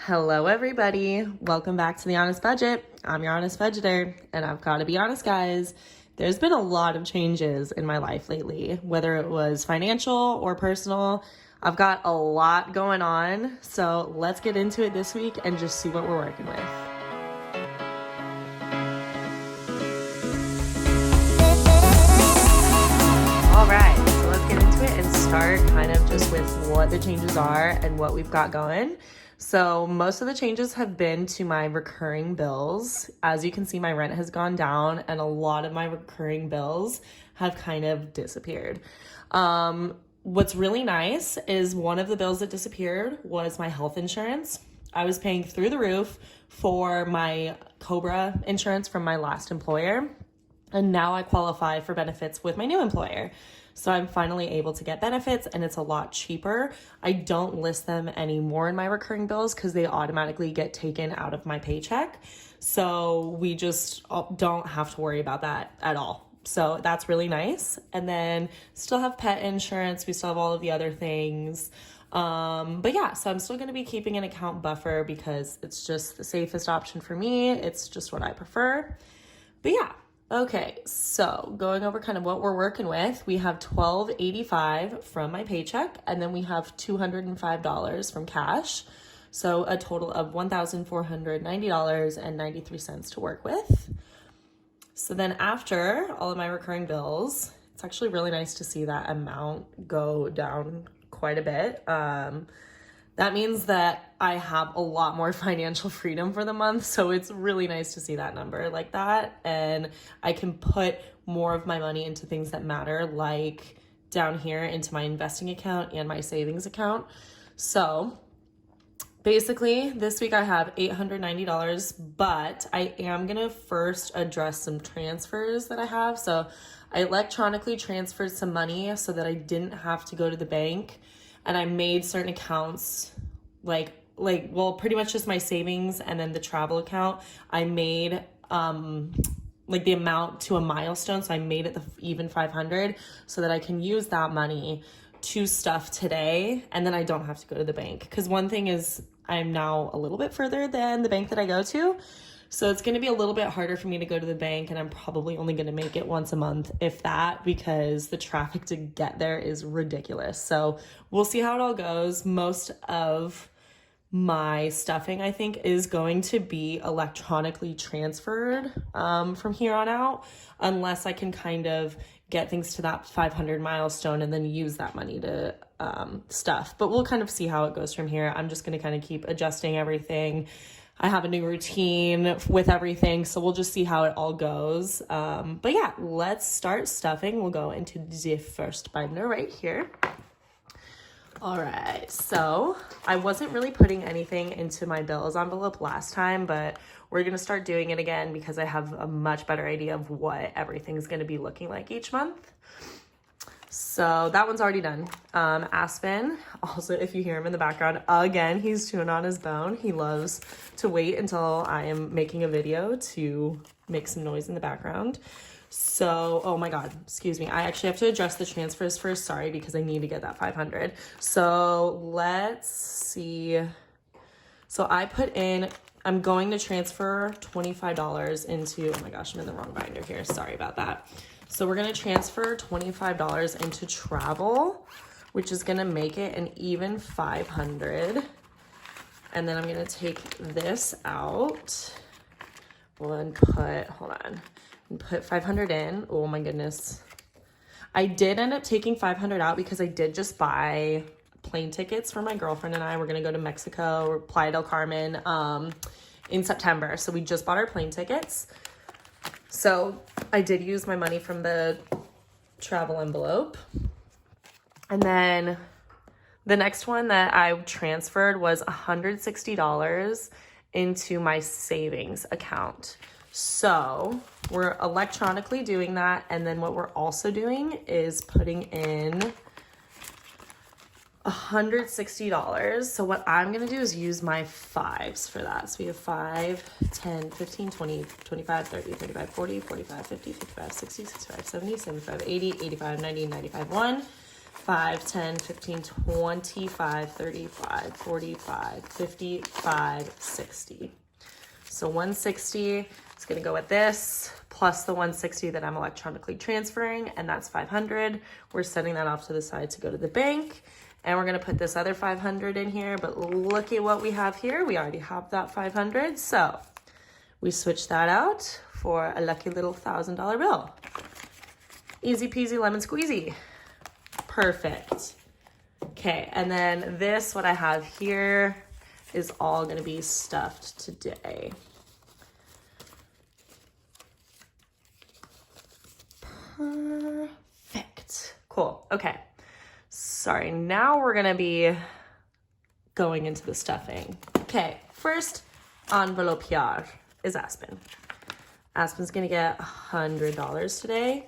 Hello, everybody. Welcome back to The Honest Budget. I'm your honest budgeter, and I've got to be honest, guys. There's been a lot of changes in my life lately, whether it was financial or personal. I've got a lot going on, so let's get into it this week and just see what we're working with. All right, so let's get into it and start kind of just with what the changes are and what we've got going. So most of the changes have been to my recurring bills. As you can see, my rent has gone down and a lot of my recurring bills have kind of disappeared. What's really nice is one of the bills that disappeared was my health insurance. I was paying through the roof for my COBRA insurance from my last employer, and now I qualify for benefits with my new employer. So I'm finally able to get benefits and it's a lot cheaper. I don't list them anymore in my recurring bills because they automatically get taken out of my paycheck. So we just don't have to worry about that at all. So that's really nice. And then still have pet insurance. We still have all of the other things. But yeah, so I'm still going to be keeping an account buffer because it's just the safest option for me. It's just what I prefer. But yeah. Okay, so going over kind of what we're working with, we have $1,285 from my paycheck, and then we have $205 from cash. So a total of $1,490.93 to work with. So then after all of my recurring bills, it's actually really nice to see that amount go down quite a bit. That means that I have a lot more financial freedom for the month. So it's really nice to see that number like that. And I can put more of my money into things that matter, like down here into my investing account and my savings account. So basically this week I have $890, but I am going to first address some transfers that I have. So I electronically transferred some money so that I didn't have to go to the bank. And I made certain accounts well, pretty much just my savings and then the travel account. I made the amount to a milestone. So I made it even 500 so that I can use that money to stuff today. And then I don't have to go to the bank. Because one thing is I'm now a little bit further than the bank that I go to. So it's going to be a little bit harder for me to go to the bank, and I'm probably only going to make it once a month, if that, because the traffic to get there is ridiculous. So we'll see how it all goes. Most of my stuffing, I think, is going to be electronically transferred from here on out, unless I can kind of get things to that 500 milestone and then use that money to stuff. But we'll kind of see how it goes from here. I'm just going to kind of keep adjusting everything. I have a new routine with everything, so we'll just see how it all goes. But yeah, let's start stuffing. We'll go into the first binder right here. All right, so I wasn't really putting anything into my bills envelope last time, but we're going to start doing it again because I have a much better idea of what everything's going to be looking like each month. So that one's already done. Aspen, also, if you hear him in the background, again, he's chewing on his bone. He loves to wait until I am making a video to make some noise in the background. So, oh my God, excuse me. I actually have to address the transfers first. Sorry, because I need to get that 500. So let's see. So I put in, I'm going to transfer $25 into, oh my gosh, I'm in the wrong binder here. Sorry about that. So we're going to transfer $25 into travel, which is going to make it an even 500. And then I'm going to take this out and put 500 in. Oh my goodness. I did end up taking 500 out because I did just buy plane tickets for my girlfriend and I. We're going to go to Mexico or Playa del Carmen in September. So we just bought our plane tickets. So I did use my money from the travel envelope. And then the next one that I transferred was $160 into my savings account. So we're electronically doing that. And then what we're also doing is putting in $160. So what I'm going to do is use my fives for that. So we have 5, 10, 15, 20, 25, 30, 35, 40, 45, 50, 55, 60, 65, 70, 75, 80, 85, 90, 95, 1. 5, 10, 15, 25, 35, 45, 55, 60. So 160 is going to go with this, plus the 160 that I'm electronically transferring, and that's 500. We're setting that off to the side to go to the bank, and we're going to put this other 500 in here, but look at what we have here. We already have that 500, so we switch that out for a lucky little $1,000 bill. Easy peasy lemon squeezy. Perfect. Okay, and then this, what I have here, is all gonna be stuffed today. Perfect. Cool. Okay. Sorry, now we're gonna be going into the stuffing. Okay, first envelope here is Aspen. Aspen's gonna get $100 today.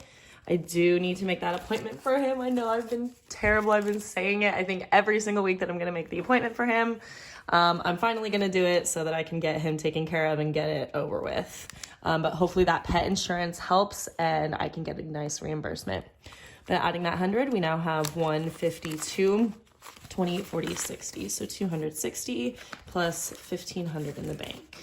I do need to make that appointment for him. I know I've been terrible. I've been saying it, I think, every single week that I'm going to make the appointment for him. I'm finally going to do it so that I can get him taken care of and get it over with. But hopefully that pet insurance helps and I can get a nice reimbursement. But adding that 100, we now have 152, 20, 40, 60. So 260 plus 1,500 in the bank.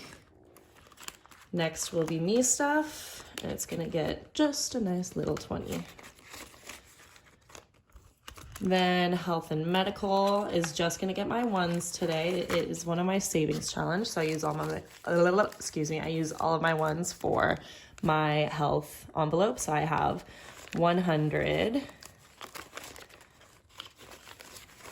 Next will be me stuff. And it's gonna get just a nice little 20. Then health and medical is just gonna get my ones today. It is one of my savings challenge, so I use all my I use all of my ones for my health envelope. So I have 100,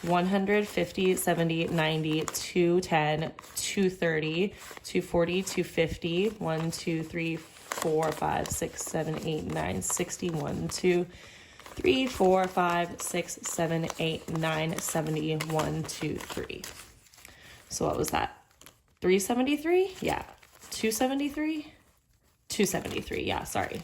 150, 70, 90, 210, 230, 240, 250, 1, 2, 3, 4, 5, 6, 7, 8, 9, 60, 1, 2, 3, 4, 5, 6, 7, 8, 9, 70, 1, 2, 3. So what was that? 373? Yeah. 273? 273, yeah, sorry.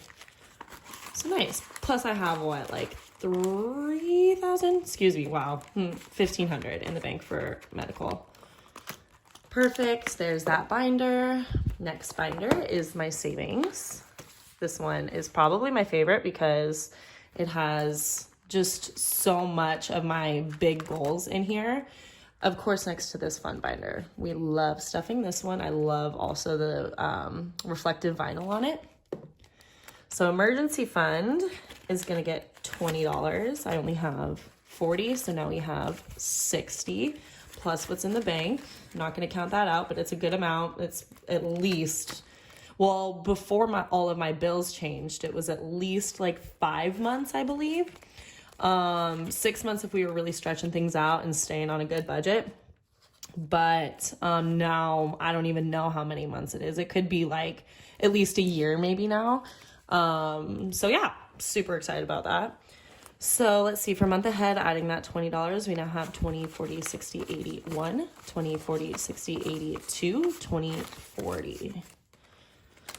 So nice. Plus I have what, like 3,000? Excuse me, wow. 1,500 in the bank for medical. Perfect, there's that binder. Next binder is my savings. This one is probably my favorite because it has just so much of my big goals in here. Of course, next to this fun binder. We love stuffing this one. I love also the reflective vinyl on it. So emergency fund is gonna get $20. I only have 40, so now we have 60. Plus what's in the bank. I'm not going to count that out, but it's a good amount. It's at least, well, before all of my bills changed, it was at least like 5 months, I believe. 6 months if we were really stretching things out and staying on a good budget. But now I don't even know how many months it is. It could be like at least a year maybe now. So yeah, super excited about that. So let's see, for month ahead, adding that $20, we now have 20, 40, 60, 80, 1, 20, 40, 60, 80, 2, 20, 40.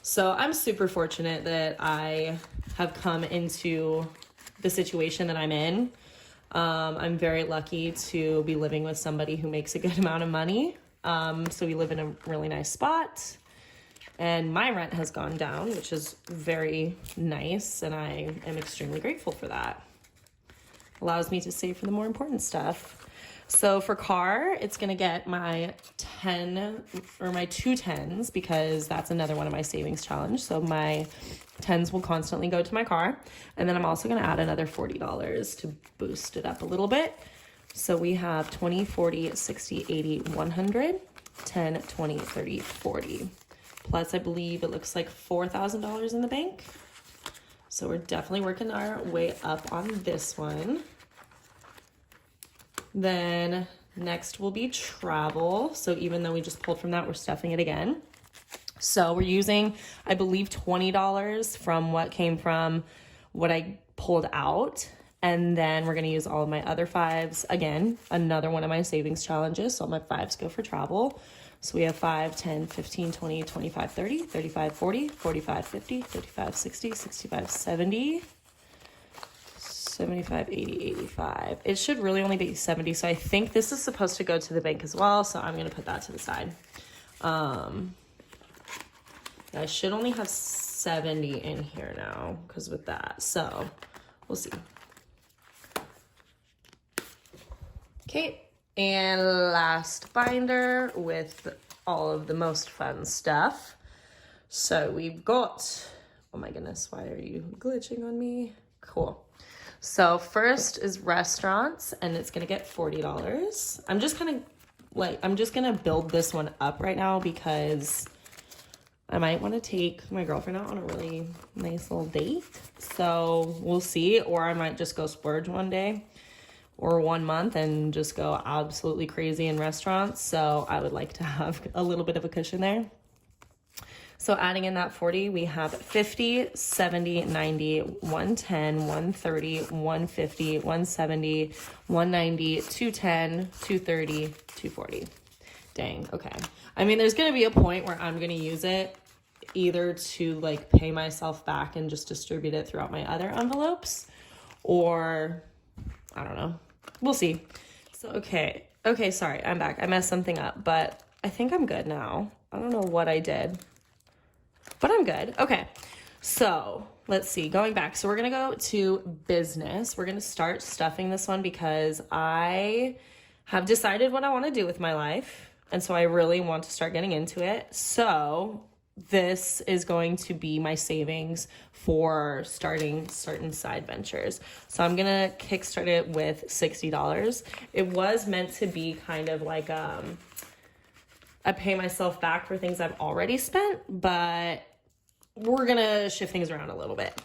So I'm super fortunate that I have come into the situation that I'm in. I'm very lucky to be living with somebody who makes a good amount of money. So we live in a really nice spot. And my rent has gone down, which is very nice, and I am extremely grateful for that. Allows me to save for the more important stuff. So for car, it's gonna get my 10 or my 2 10s because that's another one of my savings challenge. So my 10s will constantly go to my car. And then I'm also gonna add another $40 to boost it up a little bit. So we have 20, 40, 60, 80, 100, 10, 20, 30, 40. Plus I believe it looks like $4,000 in the bank. So we're definitely working our way up on this one. Then next will be travel. So even though we just pulled from that, we're stuffing it again. So we're using, I believe, $20 from what came from what I pulled out. And then we're going to use all of my other 5s. Again, another one of my savings challenges. So all my 5s go for travel. So we have 5, 10, 15, 20, 25, 30, 35, 40, 45, 50, 55, 60, 65, 70, 75, 80, 85. It should really only be 70. So I think this is supposed to go to the bank as well. So I'm going to put that to the side. I should only have 70 in here now because with that. So we'll see. Okay, and last binder with all of the most fun stuff. So we've got, oh my goodness, why are you glitching on me? Cool. So first is restaurants, and it's gonna get $40. I'm just gonna build this one up right now because I might want to take my girlfriend out on a really nice little date. So we'll see, or I might just go splurge one day or 1 month and just go absolutely crazy in restaurants. So I would like to have a little bit of a cushion there. So adding in that 40, we have 50, 70, 90, 110, 130, 150, 170, 190, 210, 230, 240. Dang, okay. I mean, there's gonna be a point where I'm gonna use it either to like pay myself back and just distribute it throughout my other envelopes, or I don't know. We'll see. So, okay, sorry, I'm back. I messed something up, but I think I'm good now. I don't know what I did, but I'm good. Okay, so let's see, going back. So we're gonna go to business. We're gonna start stuffing this one because I have decided what I wanna do with my life. And so I really want to start getting into it. So this is going to be my savings for starting certain side ventures. So I'm gonna kickstart it with $60. It was meant to be kind of like I pay myself back for things I've already spent, but we're gonna shift things around a little bit.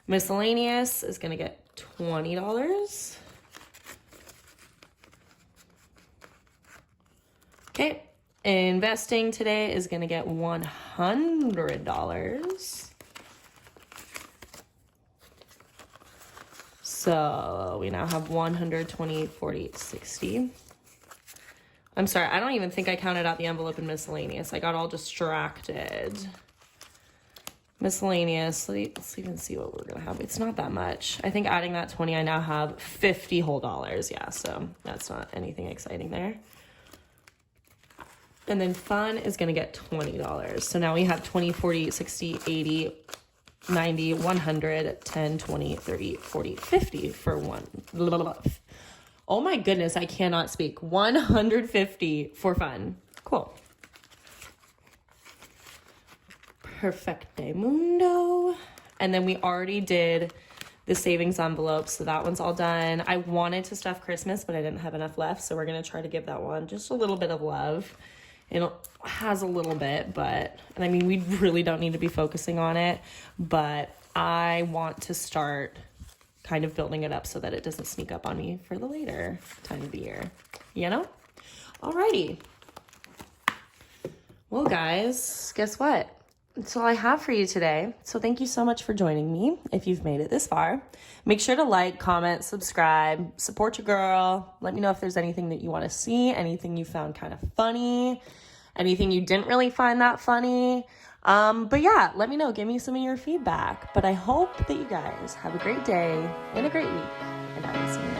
Miscellaneous is gonna get $20. Okay, investing today is gonna get $100. So we now have 120, 40, 60. I'm sorry, I don't even think I counted out the envelope in miscellaneous. I got all distracted. Miscellaneous, let's even see what we're gonna have. It's not that much. I think adding that 20, I now have 50 whole dollars. Yeah, so that's not anything exciting there. And then fun is gonna get $20. So now we have 20, 40, 60, 80, 90, 100, 10, 20, 30, 40, 50 for one. Oh my goodness, I cannot speak. 150 for fun. Cool. Perfecte mundo. And then we already did the savings envelope, so that one's all done. I wanted to stuff Christmas, but I didn't have enough left, so we're gonna try to give that one just a little bit of love. It has a little bit, and I mean, we really don't need to be focusing on it, but I want to start kind of building it up so that it doesn't sneak up on me for the later time of the year, you know? Alrighty. Well, guys, guess what? That's all I have for you today. So thank you so much for joining me. If you've made it this far, make sure to like, comment, subscribe, support your girl. Let me know if there's anything that you want to see, anything you found kind of funny, anything you didn't really find that funny. But yeah, let me know. Give me some of your feedback. But I hope that you guys have a great day and a great week. And I will see you next time.